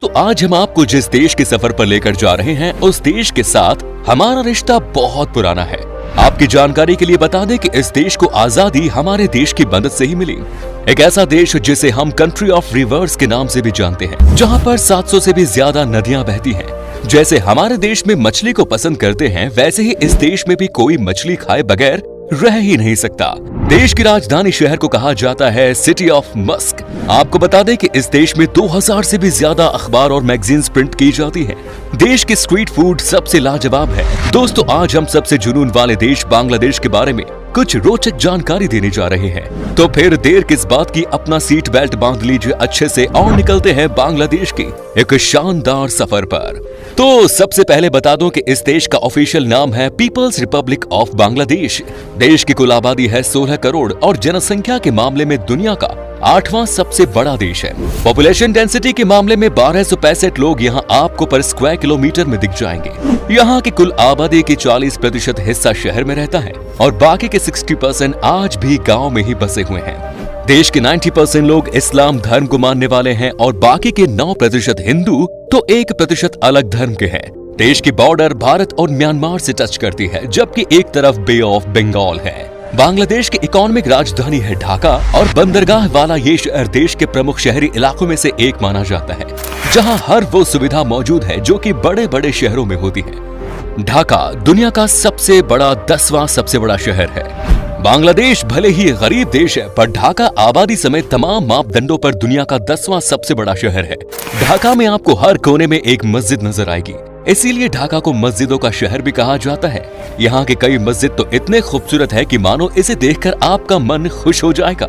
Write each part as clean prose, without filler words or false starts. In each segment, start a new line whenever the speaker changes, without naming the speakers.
तो आज हम आपको जिस देश के सफर पर लेकर जा रहे हैं उस देश के साथ हमारा रिश्ता बहुत पुराना है। आपकी जानकारी के लिए बता दें कि इस देश को आजादी हमारे देश की मदद से ही मिली। एक ऐसा देश जिसे हम कंट्री ऑफ रिवर्स के नाम से भी जानते हैं, जहां पर 700 से भी ज्यादा नदियां बहती हैं। जैसे हमारे देश में मछली को पसंद करते हैं, वैसे ही इस देश में भी कोई मछली खाए बगैर रह ही नहीं सकता। देश की राजधानी शहर को कहा जाता है सिटी ऑफ मस्क। आपको बता दें कि इस देश में 2000 से भी ज्यादा अखबार और मैगजीन्स प्रिंट की जाती हैं। देश की स्ट्रीट फूड सबसे लाजवाब है। दोस्तों, आज हम सबसे जुनून वाले देश बांग्लादेश के बारे में कुछ रोचक जानकारी देने जा रहे हैं। तो फिर देर किस बात की, अपना सीट बेल्ट बांध लीजिए अच्छे से और निकलते हैं बांग्लादेश की एक शानदार सफर पर। तो सबसे पहले बता दूं कि इस देश का ऑफिशियल नाम है पीपल्स रिपब्लिक ऑफ बांग्लादेश। देश की कुल आबादी है 16 करोड़ और जनसंख्या के मामले में दुनिया का 8वां सबसे बड़ा देश है। पॉपुलेशन डेंसिटी के मामले में 1265 लोग यहां आपको पर स्क्वायर किलोमीटर में दिख जाएंगे। यहां की कुल आबादी की 40% हिस्सा शहर में रहता है और बाकी के 60% आज भी गांव में ही बसे हुए हैं। देश के 90% लोग इस्लाम धर्म को मानने वाले हैं और बाकी के 9% हिंदू तो 1% अलग धर्म के हैं। देश की बॉर्डर भारत और म्यांमार से टच करती है, जबकि एक तरफ बे ऑफ बंगाल है। बांग्लादेश की इकोनॉमिक राजधानी है ढाका और बंदरगाह वाला ये शहर देश के प्रमुख शहरी इलाकों में से एक माना जाता है, जहां हर वो सुविधा मौजूद है जो कि बड़े बड़े शहरों में होती है। ढाका दुनिया का सबसे बड़ा 10वां सबसे बड़ा शहर है। बांग्लादेश भले ही गरीब देश है, पर ढाका आबादी समेत तमाम मापदंडों पर दुनिया का 10वां सबसे बड़ा शहर है। ढाका में आपको हर कोने में एक मस्जिद नजर आएगी, इसीलिए ढाका को मस्जिदों का शहर भी कहा जाता है। यहाँ के कई मस्जिद तो इतने खूबसूरत है कि मानो इसे देखकर आपका मन खुश हो जाएगा।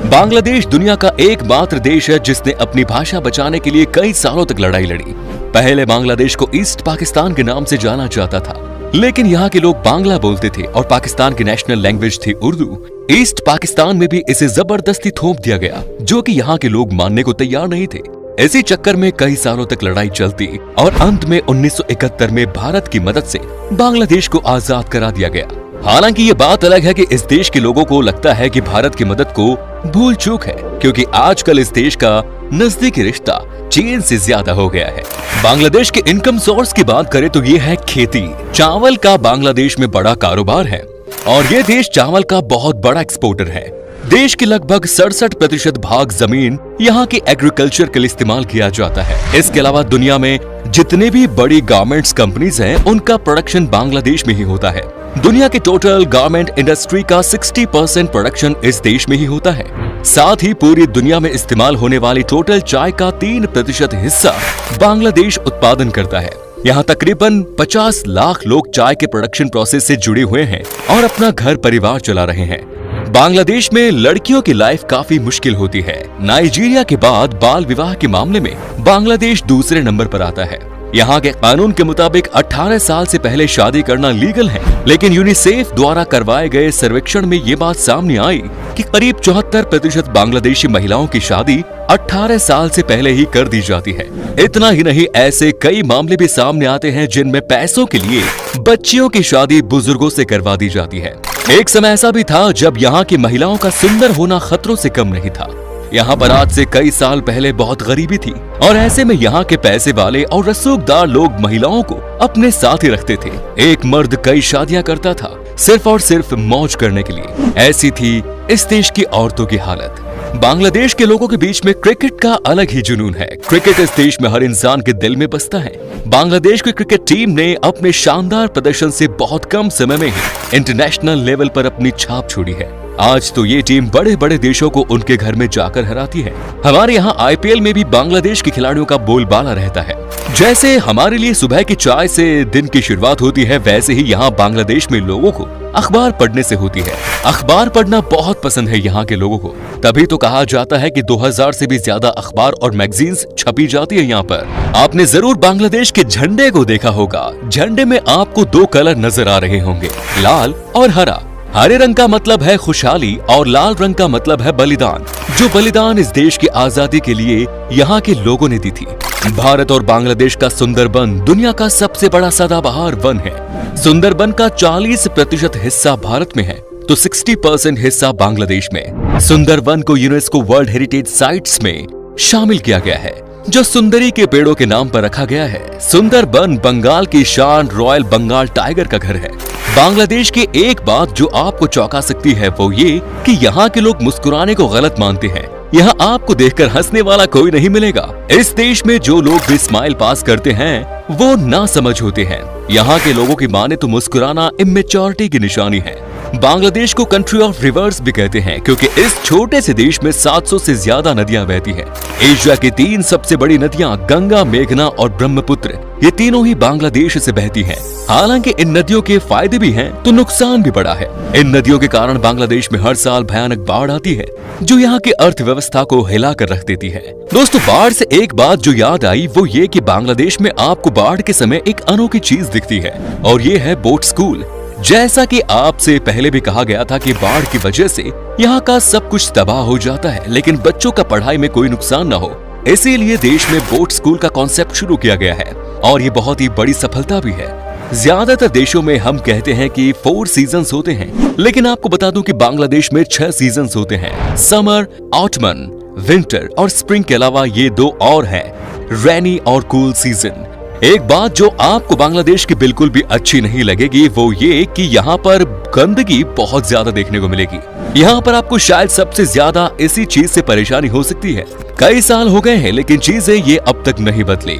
बांग्लादेश दुनिया का एकमात्र देश है जिसने अपनी भाषा बचाने के लिए कई सालों तक लड़ाई लड़ी। पहले बांग्लादेश को ईस्ट पाकिस्तान के नाम से जाना जाता था, लेकिन यहाँ के लोग बांग्ला बोलते थे और पाकिस्तान की नेशनल लैंग्वेज थी उर्दू। ईस्ट पाकिस्तान में भी इसे जबरदस्ती थोप दिया गया, जो कि यहाँ के लोग मानने को तैयार नहीं थे। इसी चक्कर में कई सालों तक लड़ाई चलती और अंत में 1971 में भारत की मदद से बांग्लादेश को आजाद करा दिया गया। हालांकि ये बात अलग है कि इस देश के लोगों को लगता है कि भारत की मदद को भूल चूक है, क्योंकि आजकल इस देश का नजदीकी रिश्ता चीन से ज्यादा हो गया है। बांग्लादेश के इनकम सोर्स की बात करें तो ये है खेती। चावल का बांग्लादेश में बड़ा कारोबार है और ये देश चावल का बहुत बड़ा एक्सपोर्टर है। देश की लगभग 67% भाग जमीन यहाँ के एग्रीकल्चर के लिए इस्तेमाल किया जाता है। इसके अलावा दुनिया में जितने भी बड़ी गारमेंट्स कंपनीज हैं, उनका प्रोडक्शन बांग्लादेश में ही होता है। दुनिया की टोटल गारमेंट इंडस्ट्री का 60% प्रोडक्शन इस देश में ही होता है। साथ ही पूरी दुनिया में इस्तेमाल होने वाली टोटल चाय का 3% हिस्सा बांग्लादेश उत्पादन करता है। यहाँ तकरीबन 50 लाख लोग चाय के प्रोडक्शन प्रोसेस से जुड़े हुए हैं और अपना घर परिवार चला रहे हैं। बांग्लादेश में लड़कियों की लाइफ काफी मुश्किल होती है। नाइजीरिया के बाद बाल विवाह के मामले में बांग्लादेश दूसरे नंबर पर आता है। यहाँ के कानून के मुताबिक 18 साल से पहले शादी करना लीगल है, लेकिन यूनिसेफ द्वारा करवाए गए सर्वेक्षण में ये बात सामने आई कि करीब 74% बांग्लादेशी महिलाओं की शादी 18 साल से पहले ही कर दी जाती है। इतना ही नहीं, ऐसे कई मामले भी सामने आते हैं जिनमें पैसों के लिए बच्चियों की शादी बुजुर्गों से करवा दी जाती है। एक समय ऐसा भी था जब यहाँ की महिलाओं का सुंदर होना खतरों से कम नहीं था। यहाँ पर आज से कई साल पहले बहुत गरीबी थी और ऐसे में यहाँ के पैसे वाले और रसूखदार लोग महिलाओं को अपने साथ ही रखते थे। एक मर्द कई शादियां करता था सिर्फ और सिर्फ मौज करने के लिए। ऐसी थी इस देश की औरतों की हालत। बांग्लादेश के लोगों के बीच में क्रिकेट का अलग ही जुनून है। क्रिकेट इस देश में हर इंसान के दिल में बसता है। बांग्लादेश की क्रिकेट टीम ने अपने शानदार प्रदर्शन से बहुत कम समय में ही इंटरनेशनल लेवल पर अपनी छाप छोड़ी है। आज तो ये टीम बड़े बड़े देशों को उनके घर में जाकर हराती है। हमारे यहाँ IPL में भी बांग्लादेश के खिलाड़ियों का बोलबाला रहता है। जैसे हमारे लिए सुबह की चाय से दिन की शुरुआत होती है, वैसे ही यहाँ बांग्लादेश में लोगों को अखबार पढ़ने से होती है। अखबार पढ़ना बहुत पसंद है यहाँ के लोगों को, तभी तो कहा जाता है कि 2000 से भी ज्यादा अखबार और मैगजीन्स छपी जाती है यहाँ पर। आपने जरूर बांग्लादेश के झंडे को देखा होगा। झंडे में आपको 2 कलर नजर आ रहे होंगे, लाल और हरा। हरे रंग का मतलब है खुशहाली और लाल रंग का मतलब है बलिदान, जो बलिदान इस देश की आजादी के लिए यहाँ के लोगों ने दी थी। भारत और बांग्लादेश का सुंदरबन दुनिया का सबसे बड़ा सदाबहार वन है। सुंदरबन का 40% हिस्सा भारत में है तो 60% हिस्सा बांग्लादेश में। सुंदरबन को यूनेस्को वर्ल्ड हेरिटेज साइट्स में शामिल किया गया है। जो सुंदरी के पेड़ों के नाम पर रखा गया है। सुंदरबन बंगाल की शान रॉयल बंगाल टाइगर का घर है। बांग्लादेश की एक बात जो आपको चौंका सकती है वो ये कि यहाँ के लोग मुस्कुराने को गलत मानते हैं। यहाँ आपको देखकर हंसने वाला कोई नहीं मिलेगा। इस देश में जो लोग भी स्माइल पास करते हैं वो ना समझ होते हैं। यहाँ के लोगों की माने तो मुस्कुराना इमेच्योरिटी की निशानी है। बांग्लादेश को कंट्री ऑफ रिवर्स भी कहते हैं क्योंकि इस छोटे से देश में 700 से ज्यादा नदियां बहती हैं। एशिया की 3 सबसे बड़ी नदियां गंगा, मेघना और ब्रह्मपुत्र, ये तीनों ही बांग्लादेश से बहती हैं। हालांकि इन नदियों के फायदे भी हैं तो नुकसान भी बड़ा है। इन नदियों के कारण बांग्लादेश में हर साल भयानक बाढ़ आती है जो यहाँ की अर्थव्यवस्था को हिला कर रख देती है। दोस्तों, बाढ़ से एक बात जो याद आई वो ये कि बांग्लादेश में आपको बाढ़ के समय एक अनोखी चीज दिखती है और ये है बोट स्कूल। जैसा कि आपसे पहले भी कहा गया था कि बाढ़ की वजह से यहाँ का सब कुछ तबाह हो जाता है, लेकिन बच्चों का पढ़ाई में कोई नुकसान न हो, इसीलिए देश में बोट स्कूल का कॉन्सेप्ट शुरू किया गया है और ये बहुत ही बड़ी सफलता भी है। ज्यादातर देशों में हम कहते हैं कि 4 सीजन्स होते हैं, लेकिन आपको बता दूं कि बांग्लादेश में 6 सीजन्स होते हैं। समर, ऑटमन, विंटर और स्प्रिंग के अलावा ये 2 और हैं, रेनी और कूल सीजन। एक बात जो आपको बांग्लादेश की बिल्कुल भी अच्छी नहीं लगेगी वो ये कि यहाँ पर गंदगी बहुत ज्यादा देखने को मिलेगी। यहाँ पर आपको शायद सबसे ज्यादा इसी चीज से परेशानी हो सकती है। कई साल हो गए हैं लेकिन चीजें ये अब तक नहीं बदली।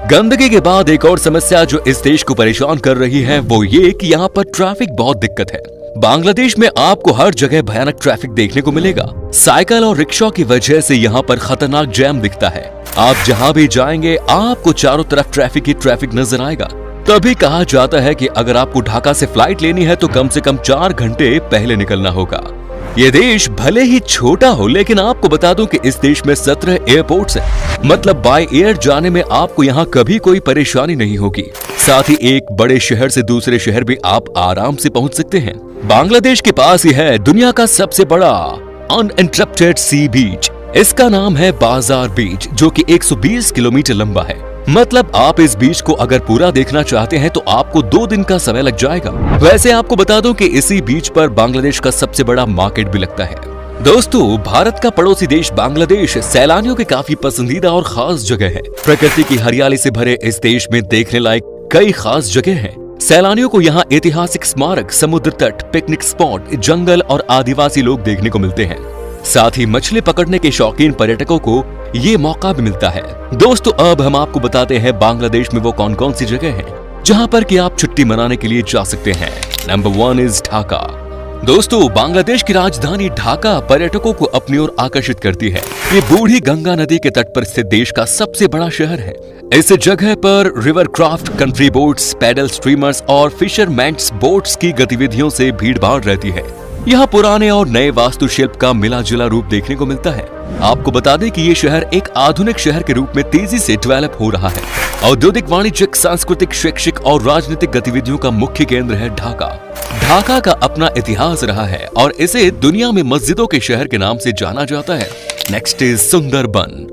गंदगी के बाद एक और समस्या जो इस देश को परेशान कर रही है वो ये कि यहाँ पर ट्रैफिक बहुत दिक्कत है। बांग्लादेश में आपको हर जगह भयानक ट्रैफिक देखने को मिलेगा। साइकिल और रिक्शा की वजह से यहाँ पर खतरनाक जैम दिखता है। आप जहाँ भी जाएंगे आपको चारों तरफ ट्रैफिक ही ट्रैफिक नजर आएगा। तभी कहा जाता है कि अगर आपको ढाका से फ्लाइट लेनी है तो कम से कम 4 घंटे पहले निकलना होगा। ये देश भले ही छोटा हो लेकिन आपको बता दूं कि इस देश में 17 एयरपोर्ट्स हैं। मतलब बाय एयर जाने में आपको यहाँ कभी कोई परेशानी नहीं होगी। साथ ही एक बड़े शहर से दूसरे शहर भी आप आराम से पहुंच सकते हैं। बांग्लादेश के पास ही है दुनिया का सबसे बड़ा अनइंटरप्टेड सी बीच। इसका नाम है बाजार बीच जो कि 120 किलोमीटर लंबा है। मतलब आप इस बीच को अगर पूरा देखना चाहते हैं तो आपको 2 दिन का समय लग जाएगा। वैसे आपको बता दूं कि इसी बीच पर बांग्लादेश का सबसे बड़ा मार्केट भी लगता है। दोस्तों, भारत का पड़ोसी देश बांग्लादेश सैलानियों के काफी पसंदीदा और खास जगह है। प्रकृति की हरियाली से भरे इस देश में देखने लायक कई खास जगह हैं। सैलानियों को यहाँ ऐतिहासिक स्मारक, समुद्र तट, पिकनिक स्पॉट, जंगल और आदिवासी लोग देखने को मिलते हैं। साथ ही मछली पकड़ने के शौकीन पर्यटकों को ये मौका भी मिलता है। दोस्तों, अब हम आपको बताते हैं बांग्लादेश में वो कौन कौन सी जगह हैं जहां पर कि आप छुट्टी मनाने के लिए जा सकते हैं। Number 1 is Dhaka. दोस्तों, बांग्लादेश की राजधानी ढाका पर्यटकों को अपनी ओर आकर्षित करती है। ये बूढ़ी गंगा नदी के तट पर स्थित देश का सबसे बड़ा शहर है। इस जगह पर river craft, country boats, paddle streamers और फिशरमैन्स बोट्स की गतिविधियों से भीड़ भाड़ रहती है। यहाँ पुराने और नए वास्तुशिल्प का मिला जुला रूप देखने को मिलता है। आपको बता दें कि ये शहर एक आधुनिक शहर के रूप में तेजी से डेवलप हो रहा है। औद्योगिक, वाणिज्यिक, सांस्कृतिक, शैक्षिक और राजनीतिक गतिविधियों का मुख्य केंद्र है ढाका। ढाका का अपना इतिहास रहा है और इसे दुनिया में मस्जिदों के शहर के नाम से जाना जाता है। Next is Sundarban.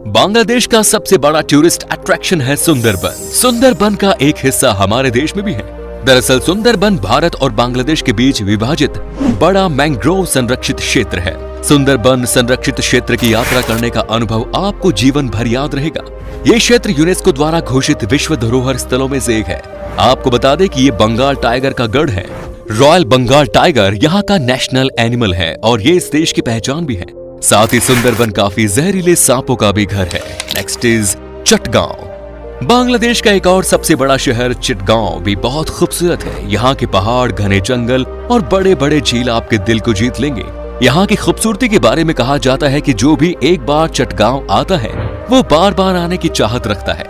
बांग्लादेश का सबसे बड़ा टूरिस्ट अट्रैक्शन है सुंदरबन। सुंदरबन का एक हिस्सा हमारे देश में भी है। दरअसल सुंदरबन भारत और बांग्लादेश के बीच विभाजित बड़ा मैंग्रोव संरक्षित क्षेत्र है। सुंदरबन संरक्षित क्षेत्र की यात्रा करने का अनुभव आपको जीवन भर याद रहेगा। ये क्षेत्र यूनेस्को द्वारा घोषित विश्व धरोहर स्थलों में से एक है। आपको बता दें कि ये बंगाल टाइगर का गढ़ है। रॉयल बंगाल टाइगर यहाँ का नेशनल एनिमल है और ये इस देश की पहचान भी है। साथ ही सुंदरबन काफी जहरीले सांपों का भी घर है। Next is Chittagong. बांग्लादेश का एक और सबसे बड़ा शहर चिटगांव भी बहुत खूबसूरत है। यहाँ के पहाड़, घने जंगल और बड़े बड़े झील आपके दिल को जीत लेंगे। यहाँ की खूबसूरती के बारे में कहा जाता है कि जो भी एक बार चटगांव आता है वो बार बार आने की चाहत रखता है।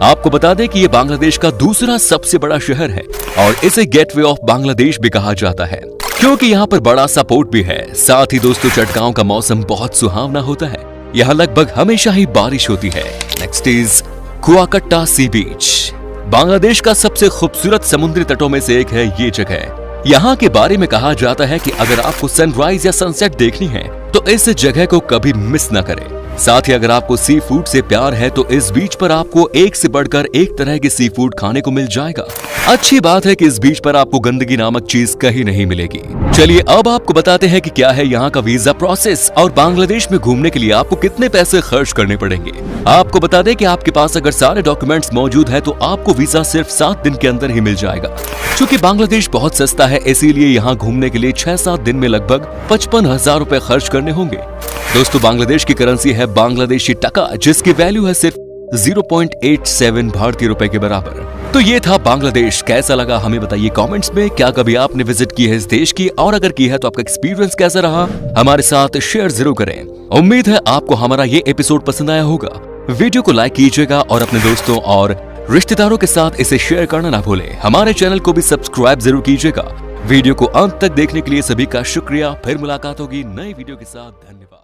आपको बता दें कि ये बांग्लादेश का दूसरा सबसे बड़ा शहर है और इसे गेटवे ऑफ बांग्लादेश भी कहा जाता है क्योंकि यहाँ पर बड़ा सा पोर्ट भी है। साथ ही दोस्तों, चटगांव का मौसम बहुत सुहावना होता है। यहाँ लगभग हमेशा ही बारिश होती है। नेक्स्ट इज कुआकट्टा सी बीच। बांग्लादेश का सबसे खूबसूरत समुद्री तटों में से एक है ये जगह। यहाँ के बारे में कहा जाता है कि अगर आपको सनराइज या सनसेट देखनी है तो इस जगह को कभी मिस न करें। साथ ही अगर आपको सी फूड से प्यार है तो इस बीच पर आपको एक से बढ़कर एक तरह के सी फूड खाने को मिल जाएगा। अच्छी बात है कि इस बीच पर आपको गंदगी नामक चीज कहीं नहीं मिलेगी। चलिए अब आपको बताते हैं कि क्या है यहाँ का वीजा प्रोसेस और बांग्लादेश में घूमने के लिए आपको कितने पैसे खर्च करने पड़ेंगे। आपको बता दें कि आपके पास अगर सारे डॉक्यूमेंट्स मौजूद है तो आपको वीजा सिर्फ 7 दिन के अंदर ही मिल जाएगा। चूंकि बांग्लादेश बहुत सस्ता है, इसीलिए यहाँ घूमने के लिए 6-7 दिन में लगभग 55,000 रुपए खर्च करने होंगे। दोस्तों, बांग्लादेश की करेंसी है बांग्लादेशी टका, जिसकी वैल्यू है सिर्फ 0.87 भारतीय रुपए के बराबर। तो ये था बांग्लादेश। कैसा लगा हमें बताइए कमेंट्स में। क्या कभी आपने विजिट की है इस देश की, और अगर की है तो आपका एक्सपीरियंस कैसा रहा हमारे साथ शेयर जरूर करें। उम्मीद है आपको हमारा ये एपिसोड पसंद आया होगा। वीडियो को लाइक कीजिएगा और अपने दोस्तों और रिश्तेदारों के साथ इसे शेयर करना ना भूलें। हमारे चैनल को भी सब्सक्राइब जरूर कीजिएगा। वीडियो को अंत तक देखने के लिए सभी का शुक्रिया। फिर मुलाकात होगी नई वीडियो के साथ। धन्यवाद।